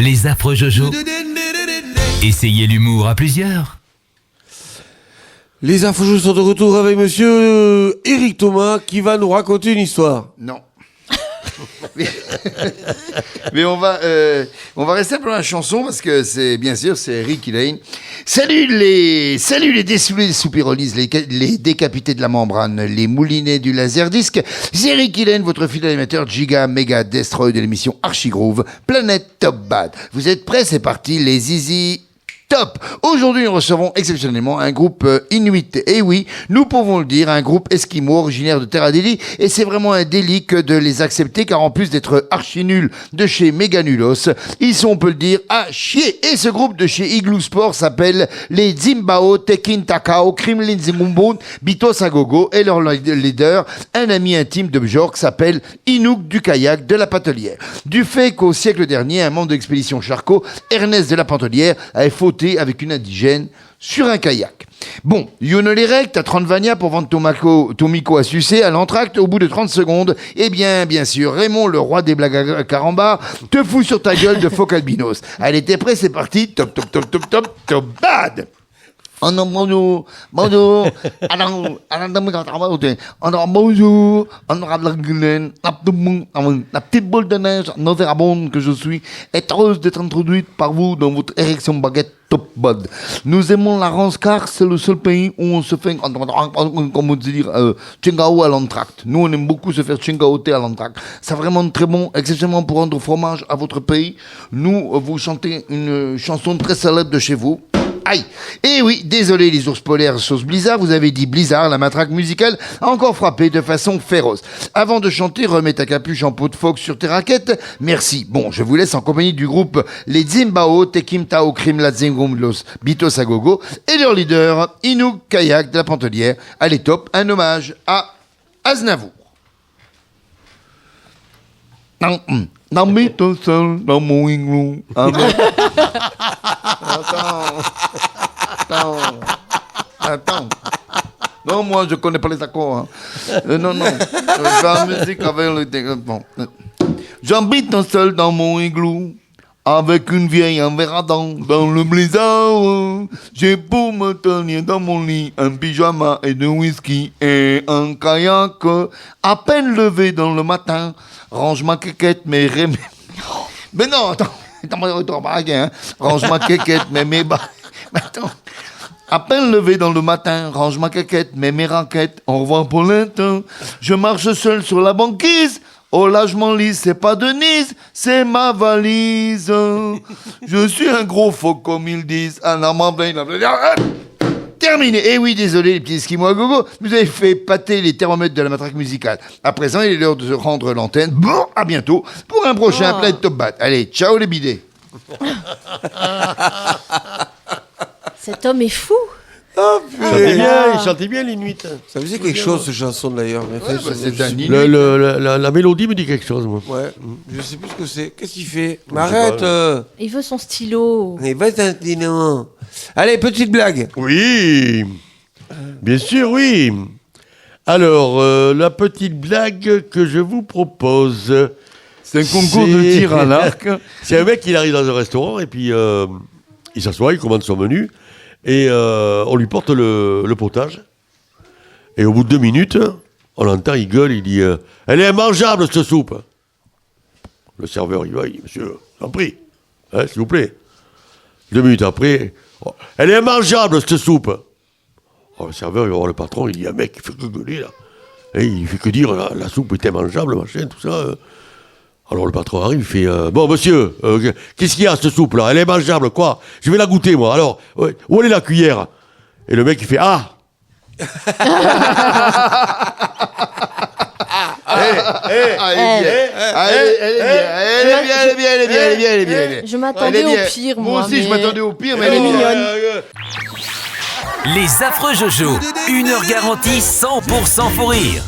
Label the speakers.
Speaker 1: Les affreux Jojo. Essayez l'humour à plusieurs.
Speaker 2: Les infos sont de retour avec monsieur Éric Thomas qui va nous raconter une histoire.
Speaker 3: Non. Mais on va rester pour la chanson parce que c'est bien sûr c'est Ricky Lane. Salut les dessoulés, les soupirolises, les décapités de la membrane, les moulinets du laserdisc. C'est Ricky Lane, votre fidèle animateur Giga Mega Destroy de l'émission Archigroove, Planète Top Bad. Vous êtes prêts? C'est parti, les zizi. Top! Aujourd'hui, nous recevons exceptionnellement un groupe inuit. Et oui, nous pouvons le dire, un groupe esquimau originaire de Terre Adélie. Et c'est vraiment un délit que de les accepter, car en plus d'être archi nuls de chez Meganulos, ils sont, on peut le dire, à chier. Et ce groupe de chez Igloo Sport s'appelle les Zimbao Tekin Takao Krimlin Zimumbon Bito Sagogo. Et leur leader, un ami intime de Bjork, s'appelle Inouk du kayak de la Pantelière. Du fait qu'au siècle dernier, un membre de l'expédition Charcot, Ernest de la Pantelière, avait fauté avec une indigène sur un kayak. Bon, Yono les règles, t'as 30 vania pour vendre ton mico à sucer à l'entracte au bout de 30 secondes. Eh bien sûr, Raymond, le roi des blagues à carambar, te fout sur ta gueule de faux albinos. Allez, t'es prêt, c'est parti. Top bad! Bonjour, bonjour, la petite boule de neige nauséabonde que je suis est heureuse d'être introduite par vous dans votre érection baguette top bad. Nous aimons la rance car c'est le seul pays où on se fait, comment dire, chingao à l'entracte. Nous, on aime beaucoup se faire chingaoter à l'entracte. C'est vraiment très bon, exceptionnellement pour rendre fromage à votre pays. Nous, vous chantez une chanson très célèbre de chez vous. Aïe! Et oui, désolé les ours polaires sauce Blizzard, vous avez dit Blizzard, la matraque musicale a encore frappé de façon féroce. Avant de chanter, remets ta capuche en peau de phoque sur tes raquettes. Merci. Bon, je vous laisse en compagnie du groupe les Zimbao Tekim Tao Krimla Zingumlos Bito Sagogo et leur leader, Inouk Kayak de la Pantelière. Allez, top, un hommage à Aznavour. Non, mais tout seul dans mon igloo. Attends. Non, moi, je connais pas les accords. Hein. Non. Je fais la musique avec le... Bon. J'habite tout seul dans mon igloo, avec une vieille en verre à dents, dans le blizzard. J'ai pour me tenir dans mon lit un pyjama et de whisky et un kayak. À peine levé dans le matin, range ma quéquette, mais... Mais non, attends, hein. Range ma quéquette, mais mes bas... Attends. À peine levé dans le matin, range ma quéquette, mais mes raquettes. Au revoir Paulette. Je marche seul sur la banquise. Oh là, je m'enlise, c'est pas Denise, c'est ma valise. Je suis un gros phoque, comme ils disent. Ah non, terminé. Eh oui, désolé, les petits esquimaux à gogo, vous avez fait pâter les thermomètres de la matraque musicale. À présent, il est l'heure de rendre l'antenne. Bon, à bientôt pour un prochain Planète Top Bat. Allez, ciao les bidets.
Speaker 4: Cet homme est fou.
Speaker 2: Il chantait bien l'Inuit.
Speaker 5: Ça faisait quelque chose, cette chanson d'ailleurs.
Speaker 3: C'est un Inuit.
Speaker 2: La mélodie me dit quelque chose, moi.
Speaker 5: Ouais, je sais plus ce que c'est. Qu'est-ce qu'il fait? Mais arrête.
Speaker 4: Il veut son stylo.
Speaker 5: Il va t'intinon. Allez, petite blague.
Speaker 2: Oui, bien sûr, oui. Alors, la petite blague que je vous propose...
Speaker 3: C'est un concours de tir à l'arc.
Speaker 2: C'est un mec qui arrive dans un restaurant et puis il s'assoit, il commande son menu et on lui porte le potage. Et au bout de 2 minutes, on l'entend, il gueule, il dit « Elle est immangeable, cette soupe !» Le serveur, il va, il dit « Monsieur, j'en prie, hein, s'il vous plaît. » 2 minutes après, oh, « Elle est immangeable, cette soupe !» Le serveur, il va voir le patron, il dit « Un mec, il fait que gueuler, là. » Et il fait que dire « La soupe est immangeable, machin, tout ça. » Alors le patron arrive, il fait bon monsieur, qu'est-ce qu'il y a cette soupe là? Elle est mangeable quoi? Je vais la goûter moi. Alors où est la cuillère? Et le mec il fait ah.
Speaker 3: Elle est bien.
Speaker 4: Je m'attendais au pire, moi.
Speaker 3: Moi aussi, je m'attendais au pire, mais
Speaker 4: elle est mignonne.
Speaker 1: Les affreux Jojo. 1 heure garantie 100% fou rire.